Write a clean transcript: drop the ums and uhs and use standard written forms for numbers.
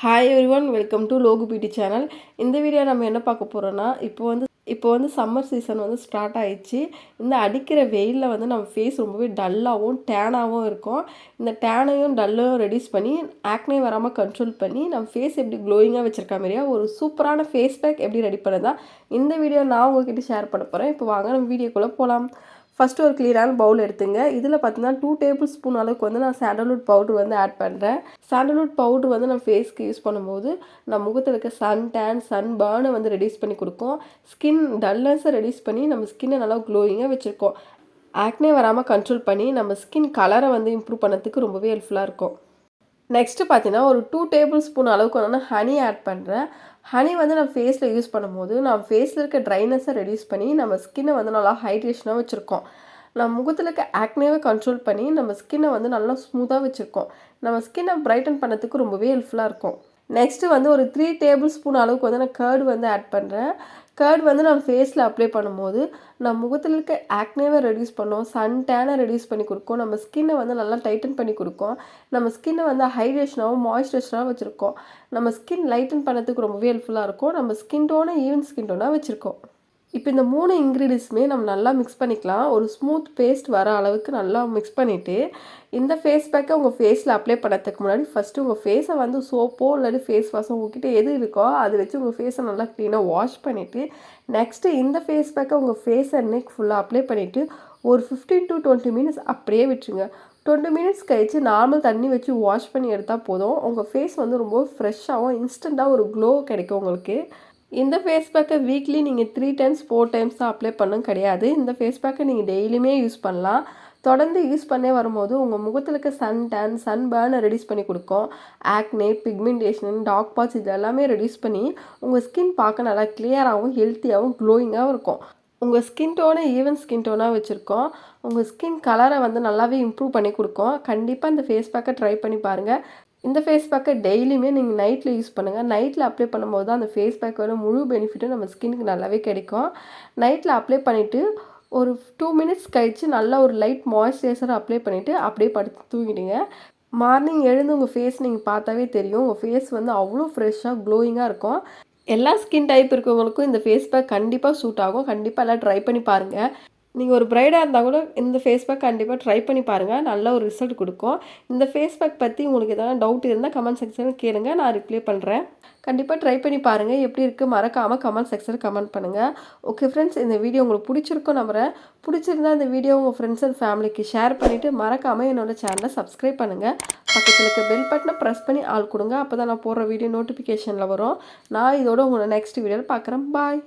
Hi everyone, welcome to Logu beauty channel. இந்த video நம்ம என்ன பார்க்க போகிறோன்னா, இப்போ வந்து சம்மர் சீசன் வந்து ஸ்டார்ட் ஆயிடுச்சு. இந்த அடிக்கிற வெயிலில் வந்து நம்ம ஃபேஸ் ரொம்பவே டல்லாகவும் டேனாகவும் இருக்கும். இந்த டேனையும் டல்லையும் ரெடியூஸ் பண்ணி ஆக்னே வராமல் கண்ட்ரோல் பண்ணி நம்ம ஃபேஸ் எப்படி க்ளோயிங்காக வச்சுருக்க மாதிரியா ஒரு சூப்பரான ஃபேஸ் பேக் எப்படி ரெடி பண்ணதா இந்த வீடியோ நான் உங்ககிட்ட ஷேர் பண்ண போகிறேன். இப்போ வாங்க நம்ம வீடியோக்குள்ளே போகலாம். ஃபஸ்ட்டு ஒரு கிளியரான பவுல் எடுத்துங்க. இதில் பார்த்தீங்கன்னா 2 டேபிள் ஸ்பூன் அளவுக்கு வந்து நான் சாண்டல்வுட் பவுடர் வந்து ஆட் பண்ணுறேன். சாண்டல்வுட் பவுடர் வந்து நான் ஃபேஸ்க்கு யூஸ் பண்ணும்போது நம்ம முகத்தில் இருக்க சன் டேன் சன் பர்னை வந்து ரெடியூஸ் பண்ணி கொடுக்கும். ஸ்கின் டல்னஸை ரெடியூஸ் பண்ணி நம்ம ஸ்கின்னை நல்லா க்ளோயிங்காக வச்சுருக்கோம். ஆக்னே வராமல் கண்ட்ரோல் பண்ணி நம்ம ஸ்கின் கலரை வந்து இம்ப்ரூவ் பண்ணதுக்கு ரொம்பவே ஹெல்ப்ஃபுல்லாக இருக்கும். நெக்ஸ்ட்டு பார்த்தீங்கன்னா ஒரு 2 டேபிள் ஸ்பூன் அளவுக்கு வந்து நான் ஹனி ஆட் பண்ணுறேன். ஹனி வந்து நான் ஃபேஸில் யூஸ் பண்ணும்போது நம்ம ஃபேஸில் இருக்க ட்ரைனஸை ரெடியூஸ் பண்ணி நம்ம ஸ்கின்னை வந்து நல்லா ஹைட்ரேஷனாக வச்சுருக்கோம். நம்ம முகத்தில் இருக்க ஆக்னேவை கண்ட்ரோல் பண்ணி நம்ம ஸ்கின்னை வந்து நல்லா ஸ்மூத்தாக வச்சுருக்கோம். நம்ம ஸ்கின்னை பிரைட்டன் பண்ணதுக்கு ரொம்பவே ஹெல்ப்ஃபுல்லாக இருக்கும். நெக்ஸ்ட்டு வந்து ஒரு 3 டேபிள் ஸ்பூன் அளவுக்கு வந்து நான் கர்ட் வந்து ஆட் பண்ணுறேன். கர்ட் வந்து நம்ம ஃபேஸில் அப்ளை பண்ணும்போது நம்ம முகத்தில் இருக்க ஆக்னேவை ரெடியூஸ் பண்ணோம், சன் டேனை ரெடியூஸ் பண்ணி கொடுக்கும், நம்ம ஸ்கின்னை வந்து நல்லா டைட்டன் பண்ணி கொடுக்கும், நம்ம ஸ்கின்னை வந்து ஹைட்ரேஷனாகவும் மாய்ஸ்சரைசராகவும் வச்சுருக்கோம், நம்ம ஸ்கின் லைட்டன் பண்ணதுக்கு ரொம்பவே ஹெல்ப்ஃபுல்லாக இருக்கும், நம்ம ஸ்கின் டோனை ஈவன் ஸ்கின் டோனாக வச்சுருக்கோம். இப்போ இந்த 3 இன்க்ரீடியன்ஸுமே நம்ம நல்லா மிக்ஸ் பண்ணிக்கலாம். ஒரு ஸ்மூத் பேஸ்ட் வர அளவுக்கு நல்லா மிக்ஸ் பண்ணிவிட்டு இந்த ஃபேஸ் பேக்கை உங்கள் ஃபேஸில் அப்ளை பண்ணதுக்கு முன்னாடி ஃபஸ்ட்டு உங்கள் ஃபேஸை வந்து சோப்போ இல்லாட்டி ஃபேஸ் வாஷோ உங்கள்கிட்ட எது இருக்கோ அதை வச்சு உங்கள் ஃபேஸை நல்லா க்ளீனாக வாஷ் பண்ணிவிட்டு நெக்ஸ்ட்டு இந்த ஃபேஸ் பேக்கை உங்கள் ஃபேஸ் அண்ட் நெக் ஃபுல்லாக அப்ளை பண்ணிவிட்டு ஒரு 15 to 20 மினிட்ஸ் அப்படியே விட்டுருங்க. 20 மினிட்ஸ் கழிச்சு நார்மல் தண்ணி வச்சு வாஷ் பண்ணி எடுத்தால் போதும். உங்கள் ஃபேஸ் வந்து ரொம்ப ஃப்ரெஷ்ஷாகவும் இன்ஸ்டண்ட்டாக ஒரு க்ளோ கிடைக்கும் உங்களுக்கு. இந்த ஃபேஸ் பேக்கை வீக்லி நீங்கள் 3 டைம்ஸ் 4 டைம்ஸ் தான் அப்ளை பண்ணணும் கிடையாது. இந்த ஃபேஸ் பேக்கை நீங்கள் டெய்லியுமே யூஸ் பண்ணலாம். தொடர்ந்து யூஸ் பண்ணே வரும்போது உங்கள் முகத்தில் இருக்க சன் டேன் சன் பர்னை ரெடியூஸ் பண்ணி கொடுக்கும். ஆக்னே பிக்மெண்டேஷன் டார்க் ஸ்பாட்ஸ் இது எல்லாமே ரெடியூஸ் பண்ணி உங்கள் ஸ்கின் பார்க்க நல்லா கிளியராகவும் ஹெல்த்தியாகவும் க்ளோயிங்காகவும் இருக்கும். உங்கள் ஸ்கின் டோனை ஈவன் ஸ்கின் டோனாக வச்சுருக்கோம். உங்கள் ஸ்கின் கலரை வந்து நல்லாவே இம்ப்ரூவ் பண்ணி கொடுக்கும். கண்டிப்பாக இந்த ஃபேஸ் பேக்கை ட்ரை பண்ணி பாருங்கள். இந்த ஃபேஸ் பேக்கை டெய்லியுமே நீங்கள் நைட்டில் யூஸ் பண்ணுங்கள். நைட்டில் அப்ளை பண்ணும்போது தான் அந்த ஃபேஸ் பேக்கோட முழு பெனிஃபிட்டும் நம்ம ஸ்கின்னுக்கு நல்லாவே கிடைக்கும். நைட்டில் அப்ளை பண்ணிவிட்டு ஒரு 2 மினிட்ஸ் கழித்து நல்லா ஒரு லைட் மாய்ஸ்சரைசரை அப்ளை பண்ணிவிட்டு அப்படியே படுத்து தூங்கிடுங்க. மார்னிங் எழுந்து உங்கள் ஃபேஸ் நீங்கள் பார்த்தாவே தெரியும். உங்கள் ஃபேஸ் வந்து அவ்வளோ ஃப்ரெஷ்ஷாக க்ளோயிங்காக இருக்கும். எல்லா ஸ்கின் டைப் இருக்கவங்களுக்கும் இந்த ஃபேஸ் பேக் கண்டிப்பாக சூட் ஆகும். கண்டிப்பாக எல்லாம் ட்ரை பண்ணி பாருங்கள். நீங்கள் ஒரு பிரைடாக இருந்தால் கூட இந்த ஃபேஸ் பேக் கண்டிப்பாக ட்ரை பண்ணி பாருங்கள். நல்ல ஒரு ரிசல்ட் கொடுக்கும். இந்த ஃபேஸ் பேக் பற்றி உங்களுக்கு எதாவது டவுட் இருந்தால் கமெண்ட் செக்ஷனில் கேளுங்க, நான் ரிப்ளை பண்ணுறேன். கண்டிப்பாக ட்ரை பண்ணி பாருங்கள். எப்படி இருக்குது மறக்காமல் கமெண்ட் செக்ஷனில் கமெண்ட் பண்ணுங்கள். ஓகே ஃப்ரெண்ட்ஸ், இந்த வீடியோ உங்களுக்கு பிடிச்சிருக்கும் நம்புகிறேன். பிடிச்சிருந்தா இந்த வீடியோ உங்கள் ஃப்ரெண்ட்ஸ் அண்ட் ஃபேமிலிக்கு ஷேர் பண்ணிவிட்டு மறக்காமல் என்னோடய சேனலை சப்ஸ்கிரைப் பண்ணுங்கள். பக்கத்தில் இருக்க பெல் பட்டனை ப்ரெஸ் பண்ணி ஆல் கொடுங்க. அப்போ தான் நான் போடுற வீடியோ நோட்டிஃபிகேஷனில் வரும். நான் இதோட உங்களை நெக்ஸ்ட் வீடியோவில் பார்க்குறேன். பாய்.